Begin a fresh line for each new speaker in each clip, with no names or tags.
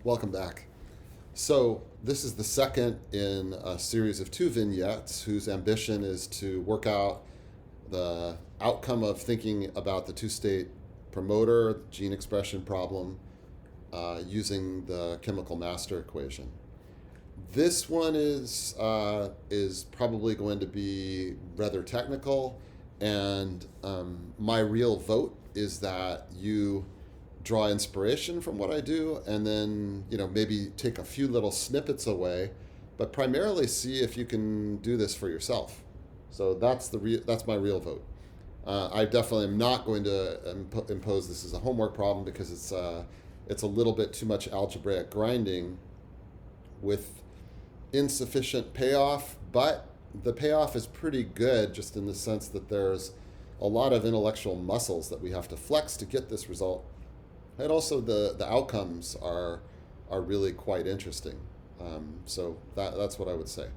Welcome back. So, this is the second in a series of two vignettes whose ambition is to work out the outcome of thinking about the two-state promoter gene expression problem using the chemical master equation. This one is probably going to be rather technical, and my real vote is that you draw inspiration from what I do, and then maybe take a few little snippets away, but primarily see if you can do this for yourself. So that's my real vote. I definitely am not going to impose this as a homework problem because it's a little bit too much algebraic grinding with insufficient payoff, but the payoff is pretty good just in the sense that there's a lot of intellectual muscles that we have to flex to get this result. And also the outcomes are really quite interesting. So that's what I would say.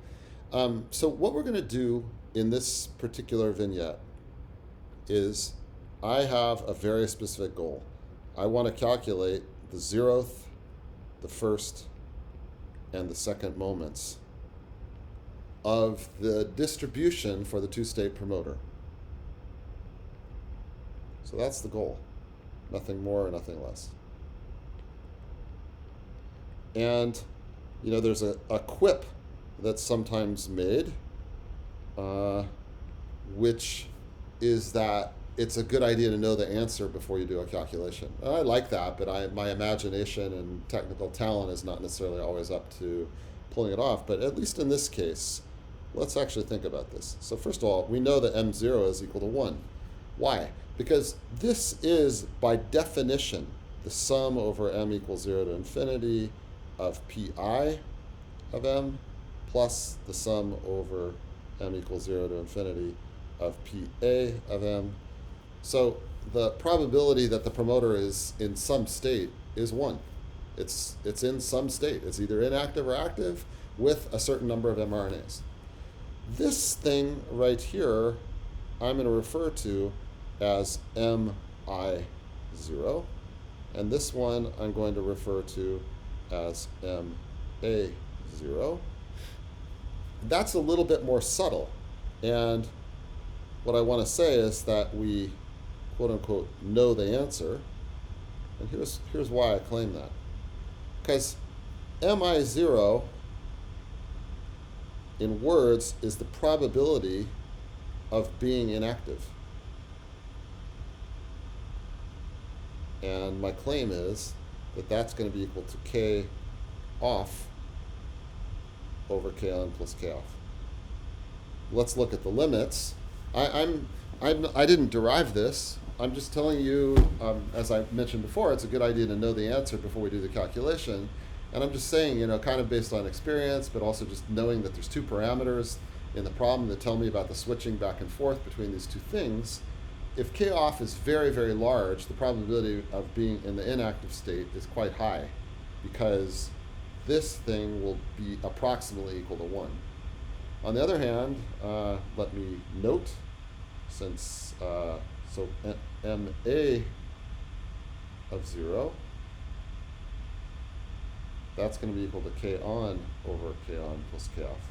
So what we're going to do in this particular vignette is I have a very specific goal. I want to calculate the zeroth, the first, and the second moments of the distribution for the two-state promoter. So that's the goal. Nothing more, nothing less. And, there's a quip that's sometimes made, which is that it's a good idea to know the answer before you do a calculation. And I like that, but my imagination and technical talent is not necessarily always up to pulling it off. But at least in this case, let's actually think about this. So first of all, we know that m0 is equal to 1. Why? Because this is, by definition, the sum over m equals 0 to infinity of pi of m plus the sum over m equals 0 to infinity of pa of m. So the probability that the promoter is in some state is 1. It's in some state. It's either inactive or active with a certain number of mRNAs. This thing right here, I'm going to refer to as mi0, and this one I'm going to refer to as ma0. That's a little bit more subtle, and what I want to say is that we quote-unquote know the answer, and here's why I claim that. Because mi0 in words is the probability of being inactive. And my claim is that that's going to be equal to k off over k on plus k off. Let's look at the limits. I didn't derive this. I'm just telling you, as I mentioned before, it's a good idea to know the answer before we do the calculation. And I'm just saying, kind of based on experience, but also just knowing that there's two parameters in the problem that tell me about the switching back and forth between these two things. If k off is very, very large, the probability of being in the inactive state is quite high, because this thing will be approximately equal to 1. On the other hand, let me note, since so ma of 0, that's going to be equal to k on over k on plus k off.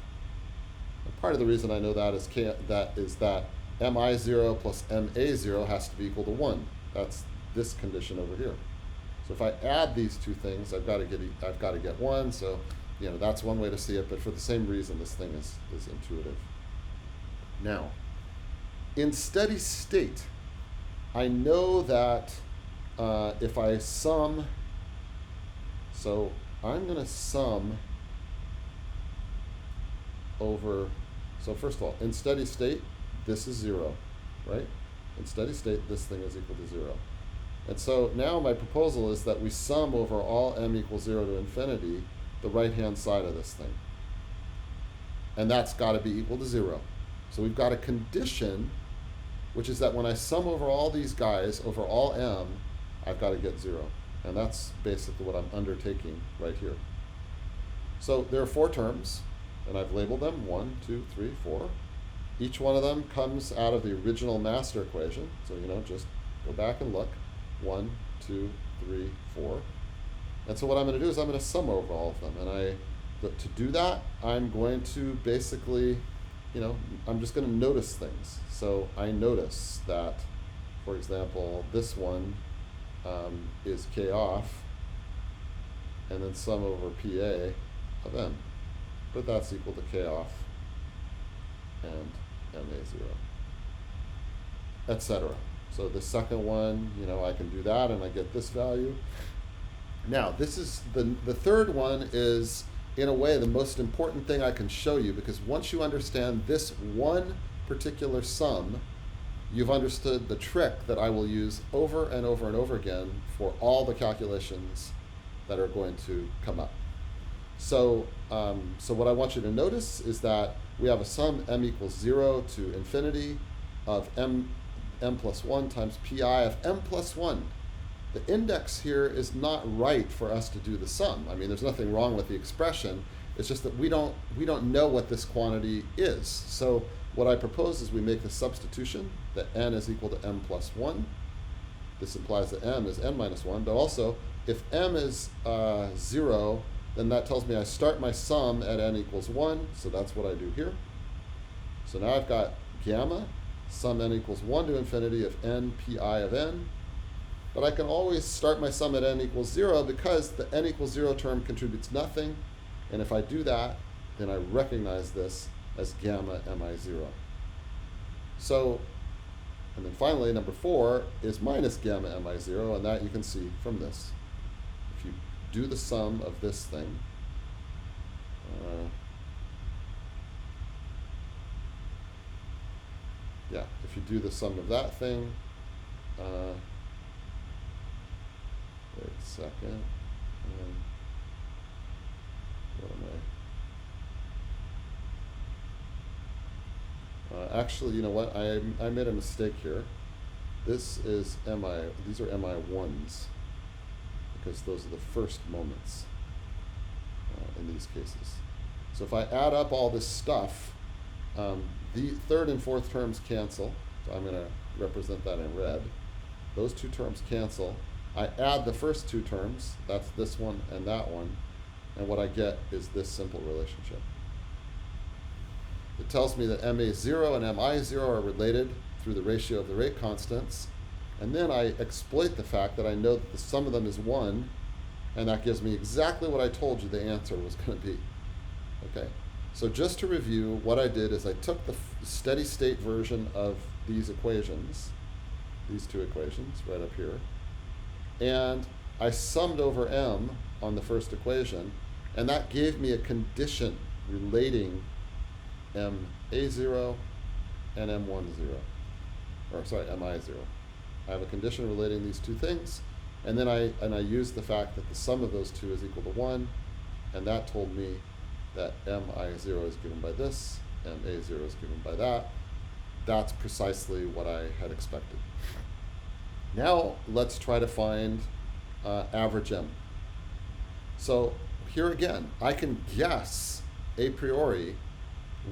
And part of the reason I know that is that mi0 plus ma0 has to be equal to 1. That's this condition over here. So if I add these two things, I've got to get 1. So that's one way to see it. But for the same reason, this thing is intuitive. Now, in steady state, I know that if I sum, so I'm going to sum over. So first of all, in steady state, this is 0, right? In steady state, this thing is equal to 0. And so now my proposal is that we sum over all m equals 0 to infinity the right-hand side of this thing. And that's got to be equal to 0. So we've got a condition, which is that when I sum over all these guys over all m, I've got to get 0. And that's basically what I'm undertaking right here. So there are 4 terms, and I've labeled them 1, 2, 3, 4. Each one of them comes out of the original master equation. So, just go back and look. 1, 2, 3, 4. And so what I'm going to do is I'm going to sum over all of them. And to do that, I'm going to basically, I'm just going to notice things. So I notice that, for example, this one is k off, and then sum over PA of M. But that's equal to k off and MA0, etc. So the second one, I can do that and I get this value. Now, this is the third one is, in a way, the most important thing I can show you, because once you understand this one particular sum, you've understood the trick that I will use over and over and over again for all the calculations that are going to come up. So, what I want you to notice is that we have a sum m equals 0 to infinity of m plus 1 times pi of m plus 1. The index here is not right for us to do the sum. I mean, there's nothing wrong with the expression. It's just that we don't know what this quantity is. So what I propose is we make the substitution that n is equal to m plus 1. This implies that m is n minus 1. But also, if m is 0, then that tells me I start my sum at n equals 1. So that's what I do here. So now I've got gamma, sum n equals 1 to infinity of n pi of n. But I can always start my sum at n equals 0 because the n equals 0 term contributes nothing. And if I do that, then I recognize this as gamma mi0. So, and then finally, number 4 is minus gamma mi0, and that you can see from this. If you do the sum of this thing, if you do the sum of that thing, wait a second. What am I? Actually, you know what? I made a mistake here. This is these are mi1s, because those are the first moments in these cases. So if I add up all this stuff, the third and fourth terms cancel. So I'm going to represent that in red. Those two terms cancel. I add the first two terms, that's this one and that one, and what I get is this simple relationship. It tells me that MA0 and MI0 are related through the ratio of the rate constants, and then I exploit the fact that I know that the sum of them is 1, and that gives me exactly what I told you the answer was going to be. Okay, so just to review, what I did is I took the steady state version of these equations, these two equations right up here, and I summed over m on the first equation, and that gave me a condition relating MA0 and M10, or sorry, MI0. I have a condition relating these two things, and then I used the fact that the sum of those two is equal to 1, and that told me that MI0 is given by this, MA0 is given by that. That's precisely what I had expected. Now let's try to find average M. So here again, I can guess a priori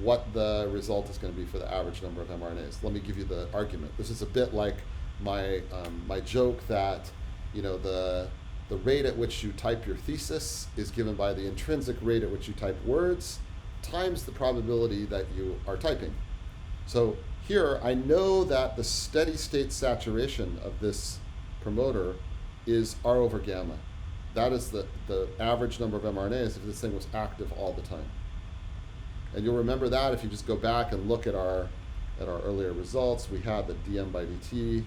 what the result is going to be for the average number of mRNAs. Let me give you the argument. This is a bit like my my joke that the rate at which you type your thesis is given by the intrinsic rate at which you type words times the probability that you are typing. So here, I know that the steady state saturation of this promoter is R over gamma. That is the average number of mRNAs if this thing was active all the time. And you'll remember that if you just go back and look at our earlier results. We had that dm by dt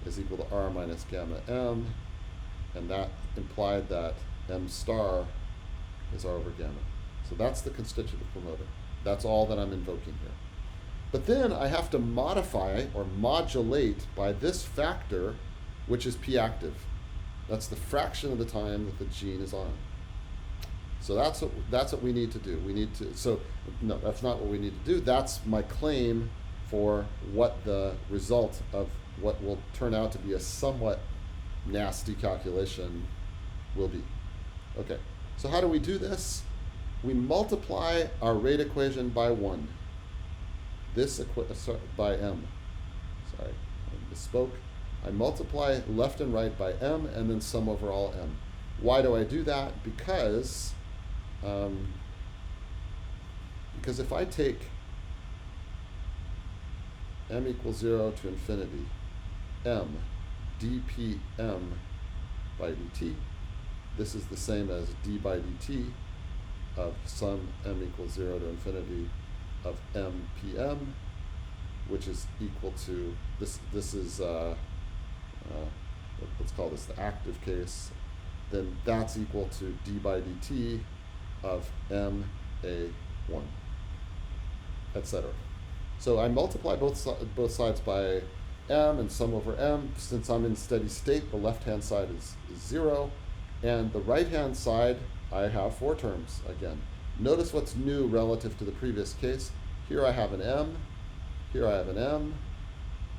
is equal to R minus gamma m, and that implied that m star is R over gamma. So that's the constitutive promoter. That's all that I'm invoking here. But then I have to modify or modulate by this factor, which is P active. That's the fraction of the time that the gene is on. So that's what we need to do. No, that's not what we need to do. That's my claim for what the result of what will turn out to be a somewhat nasty calculation will be. Okay, so how do we do this? We multiply our rate equation by 1. By m. Sorry, I misspoke. I multiply left and right by m and then sum over all m. Why do I do that? Because if I take m equals 0 to infinity, m dpm by dt, this is the same as d by dt of sum m equals 0 to infinity of mpm, which is equal to, this is, let's call this the active case, then that's equal to d by dt of ma1, etc. So I multiply both sides by m and sum over m. Since I'm in steady state, the left-hand side is 0, and the right-hand side, I have 4 terms again. Notice what's new relative to the previous case. Here I have an m, here I have an m,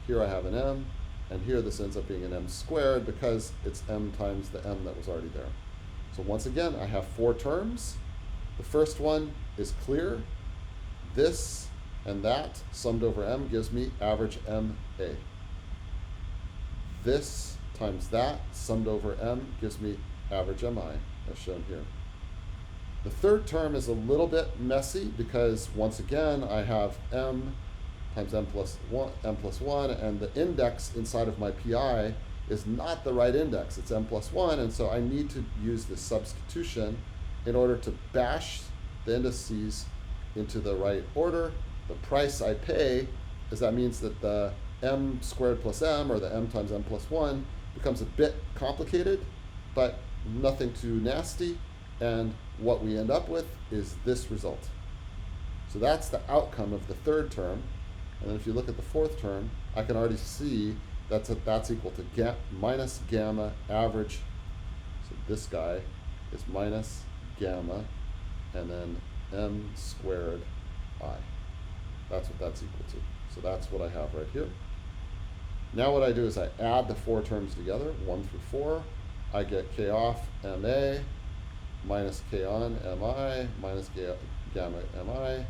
here I have an m, and here this ends up being an m squared because it's m times the m that was already there. So once again, I have 4 terms. The first one is clear. This and that summed over m gives me average ma. This times that summed over m gives me average mi, as shown here. The third term is a little bit messy because once again I have m times m plus 1, and the index inside of my pi is not the right index, it's m plus 1, and so I need to use this substitution in order to bash the indices into the right order. The price I pay is that means that the m squared plus m, or the m times m plus 1, becomes a bit complicated, but nothing too nasty, and what we end up with is this result. So that's the outcome of the third term, and then if you look at the fourth term, I can already see that's equal to minus gamma average. So this guy is minus gamma, and then m squared I. That's what that's equal to. So that's what I have right here. Now what I do is I add the 4 terms together, 1 through 4. I get k off ma minus k on mi minus gamma mi,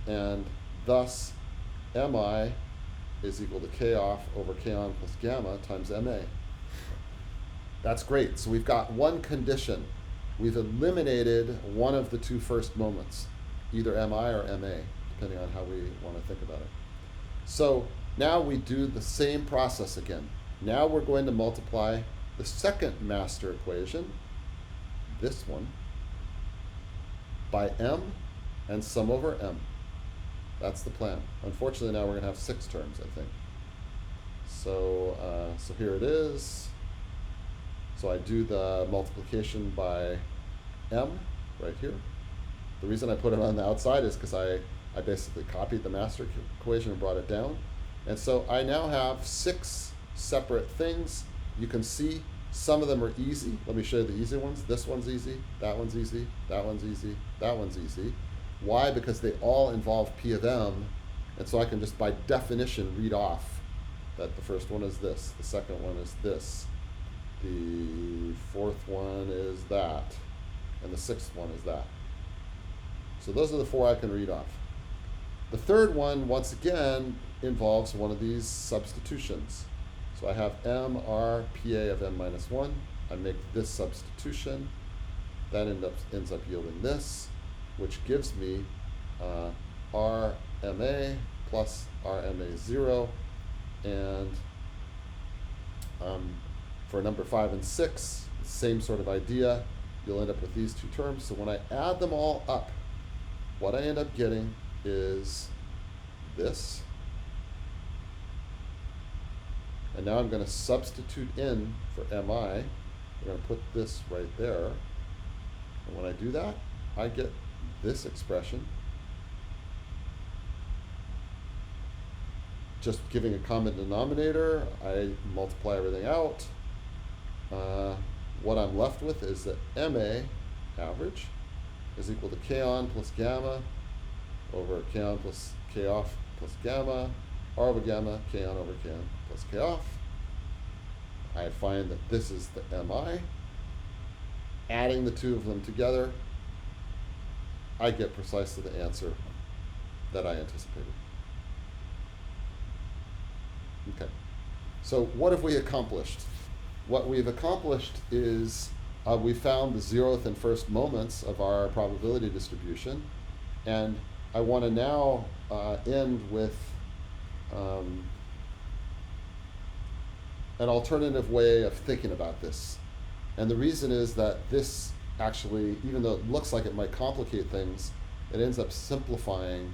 and thus mi is equal to k off over k on plus gamma times ma. That's great. So we've got one condition. We've eliminated one of the 2 first moments, either mi or ma, depending on how we want to think about it. So now we do the same process again. Now we're going to multiply the second master equation, this one, by m and sum over m. That's the plan. Unfortunately, now we're going to have 6 terms, I think. So, so here it is. So I do the multiplication by m right here. The reason I put it on the outside is because I basically copied the master equation and brought it down. And so I now have 6 separate things. You can see some of them are easy. Let me show you the easy ones. This one's easy, that one's easy, that one's easy, that one's easy. Why? Because they all involve P of m, and so I can just by definition read off that the first one is this, the second one is this, the fourth one is that, and the 6th one is that. So those are the 4 I can read off. The third one, once again, involves one of these substitutions. So I have m r pa of m minus 1. I make this substitution. That ends up yielding this, which gives me rma plus rma0. And for number 5 and 6, same sort of idea. You'll end up with these 2 terms. So when I add them all up, what I end up getting is this. And now I'm going to substitute in for mi. We're going to put this right there. And when I do that, I get this expression. Just giving a common denominator, I multiply everything out. What I'm left with is that ma, average, is equal to k on plus gamma over k on plus k off plus gamma, r over gamma, k on over k on plus k off. I find that this is the mi. Adding the 2 of them together, I get precisely the answer that I anticipated. Okay, so what have we accomplished? What we've accomplished is we found the zeroth and first moments of our probability distribution, and I want to now end with an alternative way of thinking about this. And the reason is that this actually, even though it looks like it might complicate things, it ends up simplifying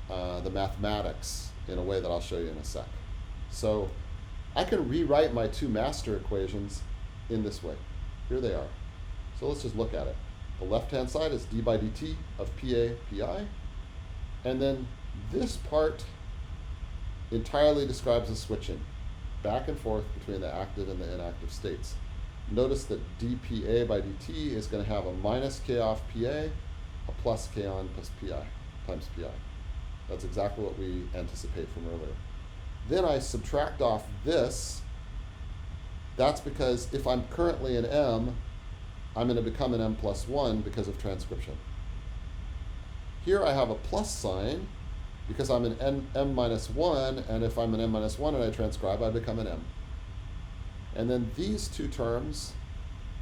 the mathematics in a way that I'll show you in a sec. So I can rewrite my two master equations in this way. Here they are. So let's just look at it. The left-hand side is d by dt of PA, PI. And then this part entirely describes the switching back and forth between the active and the inactive states. Notice that dPA by dt is going to have a minus k off PA, a plus k on plus PI times PI. That's exactly what we anticipate from earlier. Then I subtract off this. That's because if I'm currently an M, I'm going to become an M plus 1 because of transcription. Here I have a plus sign because I'm an M minus 1, and if I'm an M minus 1 and I transcribe, I become an M. And then these two terms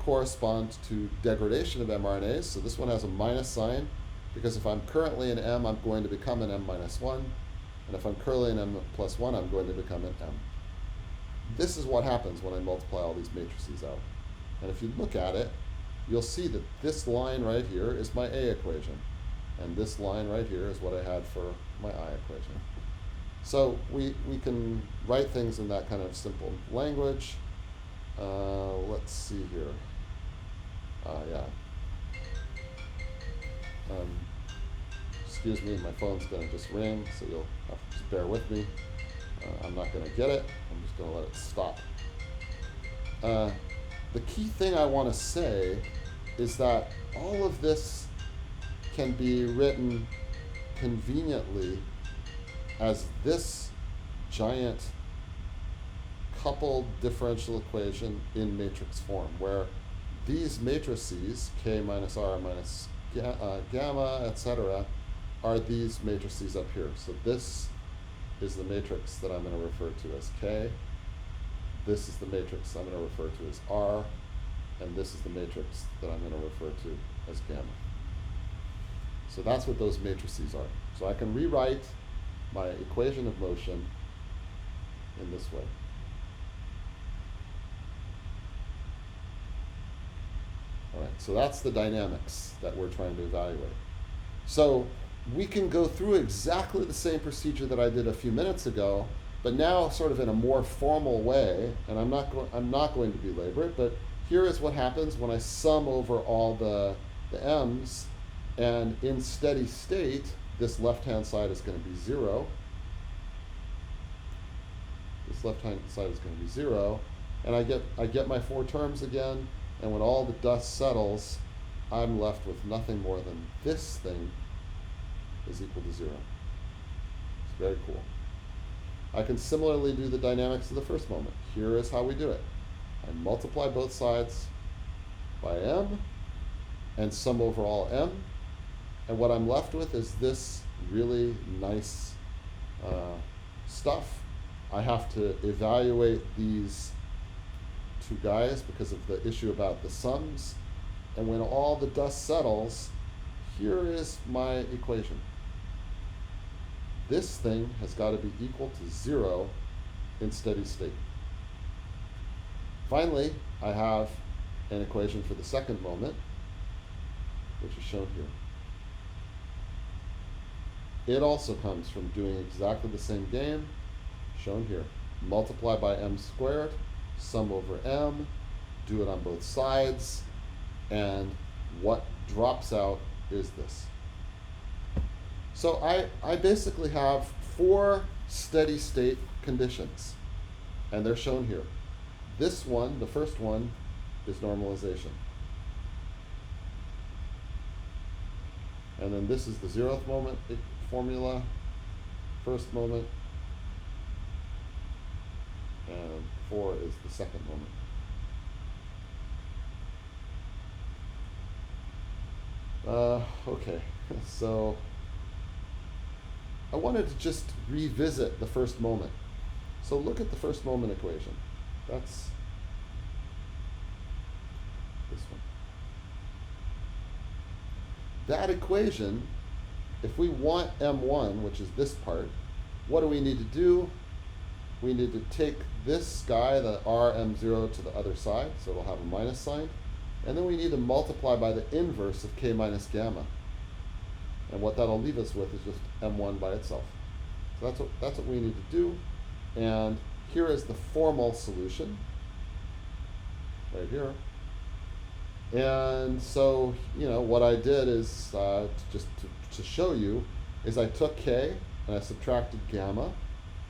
correspond to degradation of mRNAs. So this one has a minus sign because if I'm currently an M, I'm going to become an M minus 1. And if I'm currently an M plus 1, I'm going to become an M. This is what happens when I multiply all these matrices out. And if you look at it, you'll see that this line right here is my A equation. And this line right here is what I had for my I equation. So we can write things in that kind of simple language. Let's see here. Excuse me, my phone's going to just ring, so you'll have to just bear with me. I'm not going to get it. I'm just going to let it stop. The key thing I want to say is that all of this can be written conveniently as this giant coupled differential equation in matrix form, where these matrices, k minus r minus gamma, etc., are these matrices up here. So this is the matrix that I'm going to refer to as k. This is the matrix I'm going to refer to as r. And this is the matrix that I'm going to refer to as gamma. So that's what those matrices are. So I can rewrite my equation of motion in this way. All right, so that's the dynamics that we're trying to evaluate. So we can go through exactly the same procedure that I did a few minutes ago, but now sort of in a more formal way, and I'm not going to belabor it, but here is what happens when I sum over all the m's, and in steady state, this left-hand side is going to be 0. This left-hand side is going to be 0, and I get my four terms again, and when all the dust settles, I'm left with nothing more than this thing is equal to 0. It's very cool. I can similarly do the dynamics of the first moment. Here is how we do it. I multiply both sides by m and sum over all m, and what I'm left with is this really nice stuff. I have to evaluate these two guys because of the issue about the sums, and when all the dust settles, here is my equation. This thing has got to be equal to 0 in steady state. Finally, I have an equation for the second moment, which is shown here. It also comes from doing exactly the same game, shown here. Multiply by m squared, sum over m, do it on both sides, and what drops out is this. So I basically have 4 steady state conditions, and they're shown here. This one, the first one, is normalization. And then this is the 0th moment formula, first moment, and 4 is the second moment. Okay, so I wanted to just revisit the first moment. So look at the first moment equation. this one. That equation, if we want M1, which is this part, what do we need to do? We need to take this guy, the RM0, to the other side, so it'll have a minus sign. And then we need to multiply by the inverse of k minus gamma. And what that'll leave us with is just M1 by itself. So that's what we need to do. And here is the formal solution, right here. And so, what I did is, just to show you, is I took k and I subtracted gamma.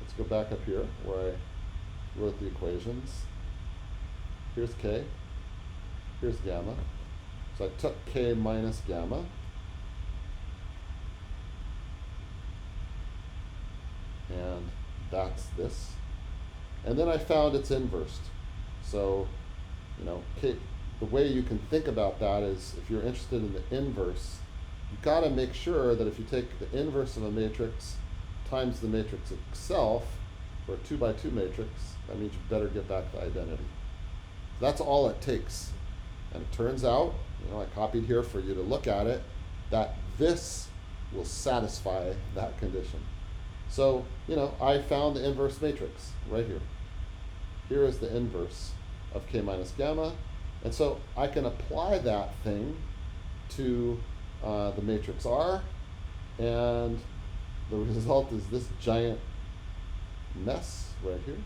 Let's go back up here where I wrote the equations. Here's k, here's gamma. So I took k minus gamma. And that's this. And then I found its inverse. So, k, the way you can think about that is, if you're interested in the inverse, you've got to make sure that if you take the inverse of a matrix times the matrix itself, for a 2 by 2 matrix, that means you better get back the identity. That's all it takes. And it turns out, I copied here for you to look at it, that this will satisfy that condition. So, I found the inverse matrix right here. Here is the inverse of k minus gamma. And so I can apply that thing to the matrix R, and the result is this giant mess right here.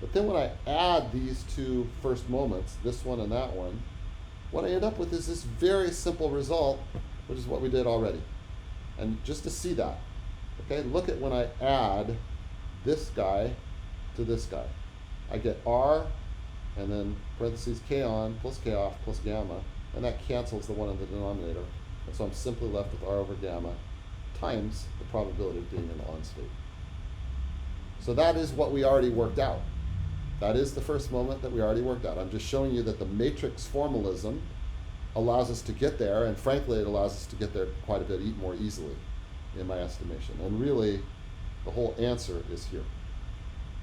But then when I add these two first moments, this one and that one, what I end up with is this very simple result, which is what we did already. And just to see that, okay, look at when I add this guy to this guy. I get R, and then parentheses k on plus k off plus gamma, and that cancels the one in the denominator. And so I'm simply left with R over gamma times the probability of being in the on state. So that is what we already worked out. That is the first moment that we already worked out. I'm just showing you that the matrix formalism allows us to get there, and frankly, it allows us to get there quite a bit more easily, in my estimation. And really, the whole answer is here.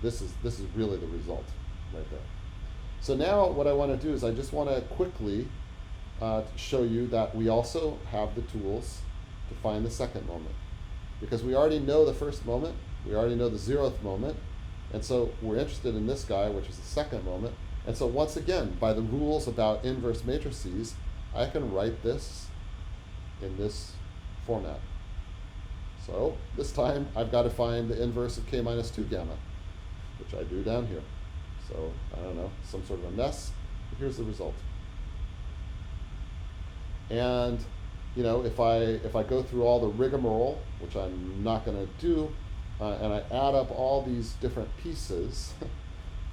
This is really the result right there. So now what I want to do is I just want to quickly show you that we also have the tools to find the second moment. Because we already know the first moment, we already know the zeroth moment, and so we're interested in this guy, which is the second moment. And so once again, by the rules about inverse matrices, I can write this in this format. So this time I've got to find the inverse of k minus 2 gamma, which I do down here. So I don't know, some sort of a mess, but here's the result. And if I go through all the rigmarole, which I'm not going to do, and I add up all these different pieces,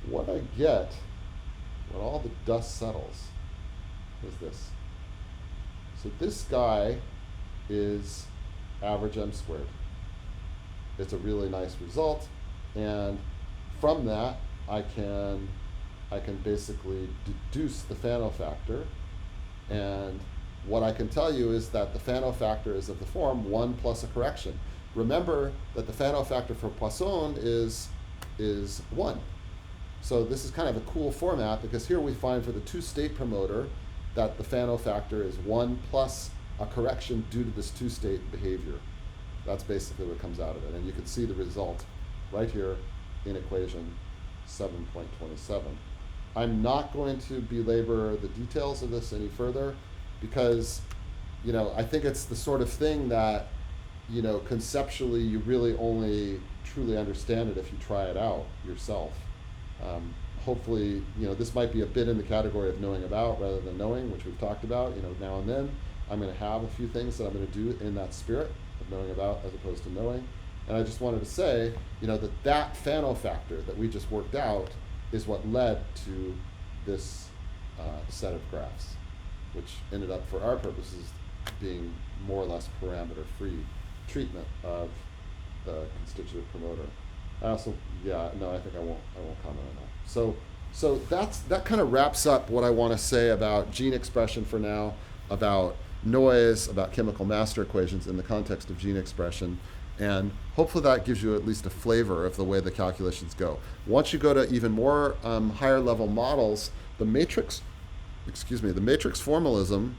what I get when all the dust settles is this. So this guy is average m squared. It's a really nice result, and from that I can basically deduce the Fano factor, and what I can tell you is that the Fano factor is of the form 1 plus a correction. Remember that the Fano factor for Poisson is 1. So this is kind of a cool format, because here we find for the two-state promoter that the Fano factor is 1 plus a correction due to this two-state behavior. That's basically what comes out of it. And you can see the result right here in equation 7.27. I'm not going to belabor the details of this any further, because I think it's the sort of thing that conceptually you really only truly understand it if you try it out yourself. Hopefully, this might be a bit in the category of knowing about rather than knowing, which we've talked about. Now and then I'm going to have a few things that I'm going to do in that spirit of knowing about as opposed to knowing. And I just wanted to say, that Fano factor that we just worked out is what led to this set of graphs, which ended up, for our purposes, being more or less parameter-free treatment of the constitutive promoter. I think I won't comment on that. So that kind of wraps up what I want to say about gene expression for now, about noise, about chemical master equations in the context of gene expression. And hopefully that gives you at least a flavor of the way the calculations go. Once you go to even more higher level models, the matrix the matrix formalism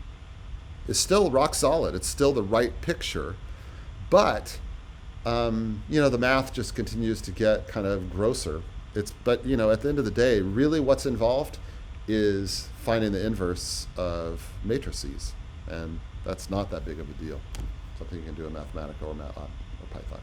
is still rock solid. It's still the right picture, but the math just continues to get kind of grosser. But at the end of the day, really what's involved is finding the inverse of matrices, and that's not that big of a deal. Something you can do in Mathematica or MATLAB or Python.